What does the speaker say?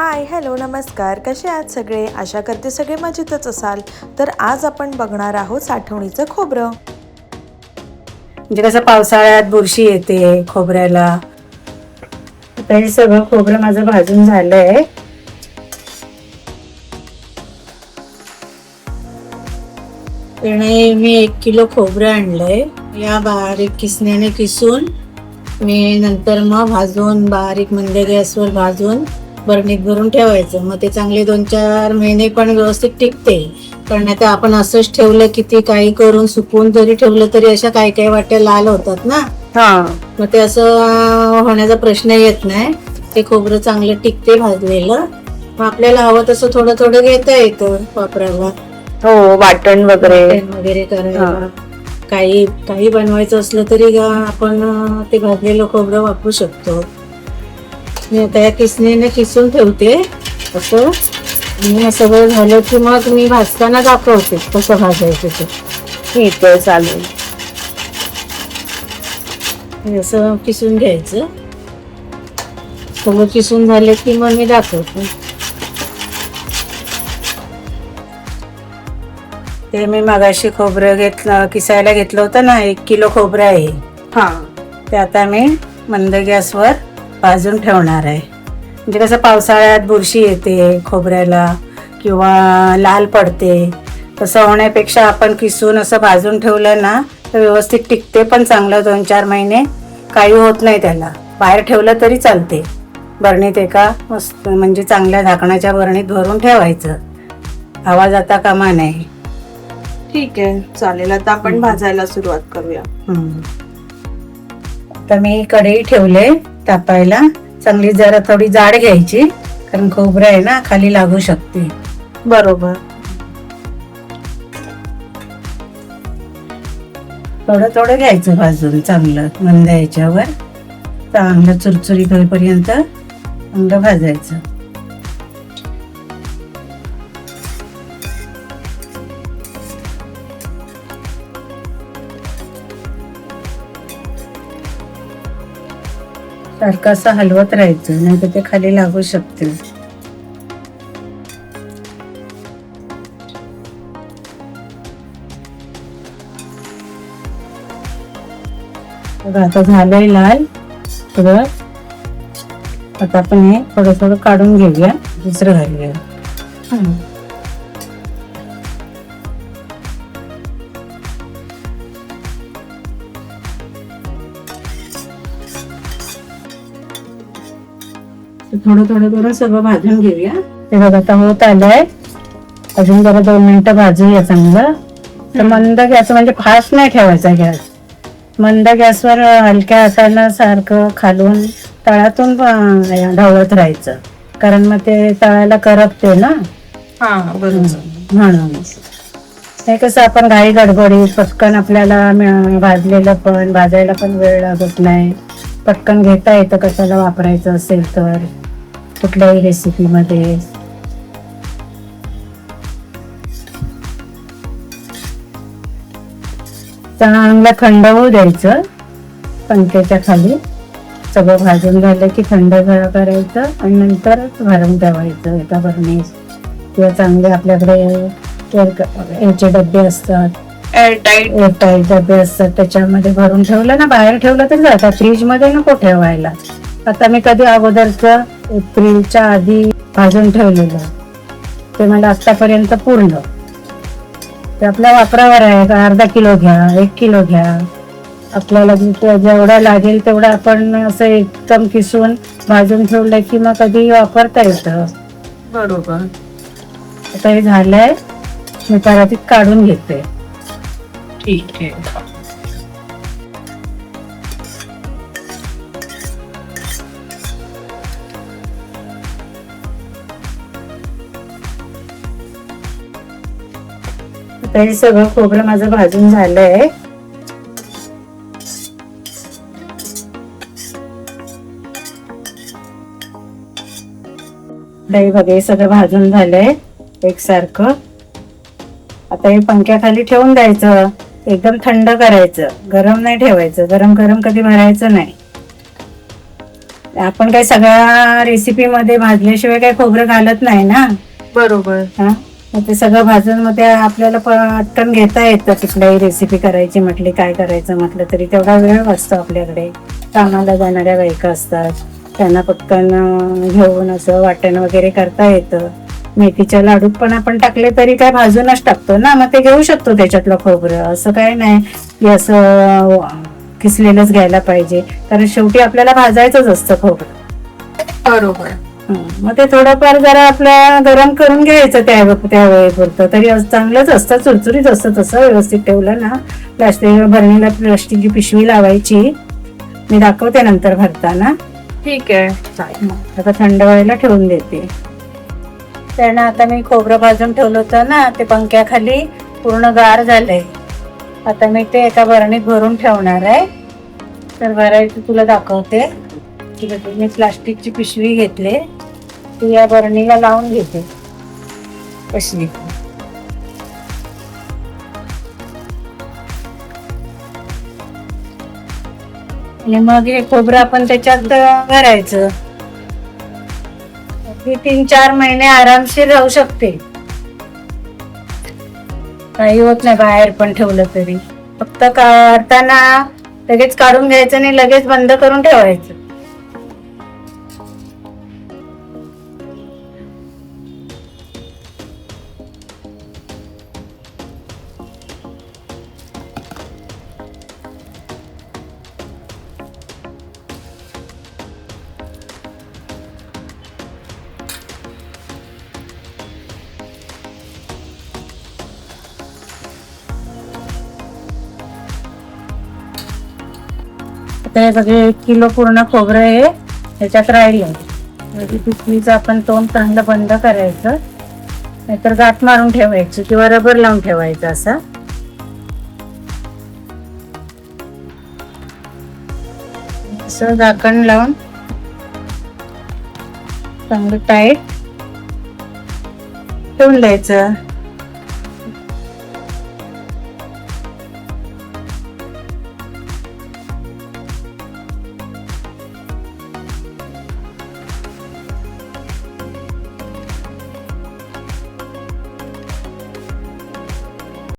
Hi hello नमस्कार, कसे आहात सगळे? आशा करते सगळे मजेतच असाल. तर आज आपण बघणार आहोत साठवणीचं खोबरं. म्हणजे कसं पावसाळ्यात बुरशी येते खोबऱ्याला. आता हे सगळं खोबरं माझं भाजून झालंय. आणि मी 1 किलो खोबरं आणलंय. या बारीक किसण्याने किसून मी नंतर मग भाजून बारीक मंद गॅसवर भाजून बरणीत भरून ठेवायचं. मग ते चांगले 2-4 महिने पण व्यवस्थित टिकते. कारण आता आपण असंच ठेवलं किती काही करून सुकवून जरी ठेवलं तरी अशा काही वाट्या लाल होतात ना. मग ते असं होण्याचा प्रश्न येत नाही. ते खोबरं चांगलं टिकते भाजलेलं. मग आपल्याला हवं तसं थोडं थोडं घेता येतं वापरायला. हो, वाटण वगैरे करायला. काही बनवायचं असलं तरी आपण ते भाजलेलं खोबरं वापरू शकतो. मी आता या किसणीने किसून ठेवते असं. आणि सगळं झालं की मग मी भाजताना दाखवते कसं भाजायचं ते. ठीक आहे, चालेल. असं किसून घ्यायचं. सगळं किसून झाले की मग मी दाखवते. ते मी मगाशी खोबरं किसायला घेतलं होतं ना, 1 किलो खोबरं आहे. ते आता मी मंद गॅसवर भाजून ठेवणार आहे. म्हणजे कसं पावसाळ्यात बुरशी येते खोबऱ्याला किंवा लाल पडते, तसं होण्यापेक्षा आपण किसून असं भाजून ठेवलं ना तर व्यवस्थित टिकते पण चांगलं. 2-4 महिने काही होत नाही त्याला. बाहेर ठेवलं तरी चालते. बरणीत एका मस्त म्हणजे चांगल्या झाकणाच्या बरणीत भरून ठेवायचं. हवा जाता कामा नाही. ठीक आहे, चालेल. आता आपण भाजायला सुरुवात करूया. तर मी कढई ठेवले तापायला. चांगली जरा थोडी जाड घ्यायची कारण खोबरं आहे ना, खाली लागू शकते. बरोबर. थोडं थोडं घ्यायचं भाजून चांगलं मंद याच्यावर. चांगलं चुरचुरीत होईपर्यंत चांगलं भाजायचं. सारखं असं हलवत राहायचं, नाही तर ते खाली लागू शकते. आता झालंय लाल सगळं. आता आपण हे थोडं थोडं काढून घेऊया, दुसरं घालूया. थोडं थोडं करून सगळं भाजून घेऊया. ते बघा आता होत आलंय. अजून जरा 2 मिनिटं भाजूया चांगलं. तर मंद गॅस म्हणजे फास्ट नाही ठेवायचा गॅस. मंद गॅसवर हलक्या हातानं सारखं खालून तळातून ढवळत राहायचं, कारण मग ते तळायला करपते ना. म्हणून हे कसं आपण घाई गडबडीत पटकन आपल्याला भाजायला पण वेळ लागत नाही. पटकन घेता येतं कशाला वापरायचं असेल तर कुठल्याही रेसिपीमध्ये. चांगलं थंड होऊ द्यायचं पंख्याच्या खाली. सगळं भाजून झालं की थंड करायचं आणि नंतर भरून ठेवायचं एका बरणीत. किंवा चांगले आपल्याकडे याचे डबे असतात, एअरटाईट डबे असतात, त्याच्यामध्ये भरून ठेवलं ना. बाहेर ठेवलं तर जातात, फ्रीज मध्ये नको ठेवायला. आता मी कधी अगोदरचं एप्रिलच्या आधी भाजून ठेवलेलं ते मला आतापर्यंत पूर्ण. ते आपल्या वापरावर आहे. अर्धा किलो घ्या, 1 किलो घ्या, आपल्याला जेवढा लागेल तेवढं आपण असं एकदम किसून भाजून ठेवलं की मग कधी वापरता येतं. बरोबर. आता हे झालंय, मी परातीत काढून घेते. ठीक आहे. आता हे सगळं खोबरं माझं भाजून झालंय. दही बघा, हे सगळं भाजून झालंय एकसारखं. आता हे पंख्याखाली ठेवून द्यायचं. एकदम थंड करायचं, गरम नाही ठेवायचं. गरम कधी भरायचं नाही. आपण काय सगळ्या रेसिपी मध्ये भाजल्याशिवाय काय खोबरं घालत नाही ना. बरोबर. हा, मग ते सगळं भाजून मग ते आपल्याला पटकन घेता येतं. कुठल्याही रेसिपी करायची म्हटली, काय करायचं म्हटलं तरी तेवढा वेळ असतो आपल्याकडे. कामाला जाणाऱ्या बायका असतात, त्यांना पटकन घेऊन असं वाटण वगैरे करता येतं. मेथीच्या लाडूत पण आपण टाकले तरी काय भाजूनच टाकतो ना, मग ते घेऊ शकतो त्याच्यातलं खोबरं. असं काय नाही की असं किसलेलंच घ्यायला पाहिजे, कारण शेवटी आपल्याला भाजायचंच असतं खोबरं. बरोबर. मग ते थोडंफार जरा आपल्या गरम करून घ्यायचं त्या वेळेपुरतं तरी चांगलंच असतं, चुरचुरीत असतं. तसं व्यवस्थित ठेवलं ना, भरणीला प्लास्टिकची पिशवी लावायची. मी दाखवते नंतर भरताना. ठीक आहे. आता थंड व्हायला ठेवून देते. त्यानं आता मी खोबरं भाजून ठेवलं होतं ना, ते पंख्याखाली पूर्ण गार झालंय. आता मी ते एका भरणीत भरून ठेवणार आहे. तर भरायचं तुला दाखवते. मी प्लास्टिकची पिशवी घेतली, ती या भरणीला लावून घेते अशी. आणि मग हे खोबरं आपण त्याच्यात भरायचं. 3-4 महिने आरामशीर राहू शकते, काही होत नाही बाहेर पण ठेवलं तरी. फक्त काढताना लगेच काढून घ्यायचं आणि लगेच बंद करून ठेवायचं. आता हे सगळे 1 किलो पूर्ण खोबरं हे ह्याच्यात राहिलं. पिशवीचं आपण तोंड चांगलं बंद करायचं, नाहीतर गाठ मारून ठेवायची किंवा रबर लावून ठेवायचं. असं झाकण लावून चांगलं टाईट ठेवून द्यायचं.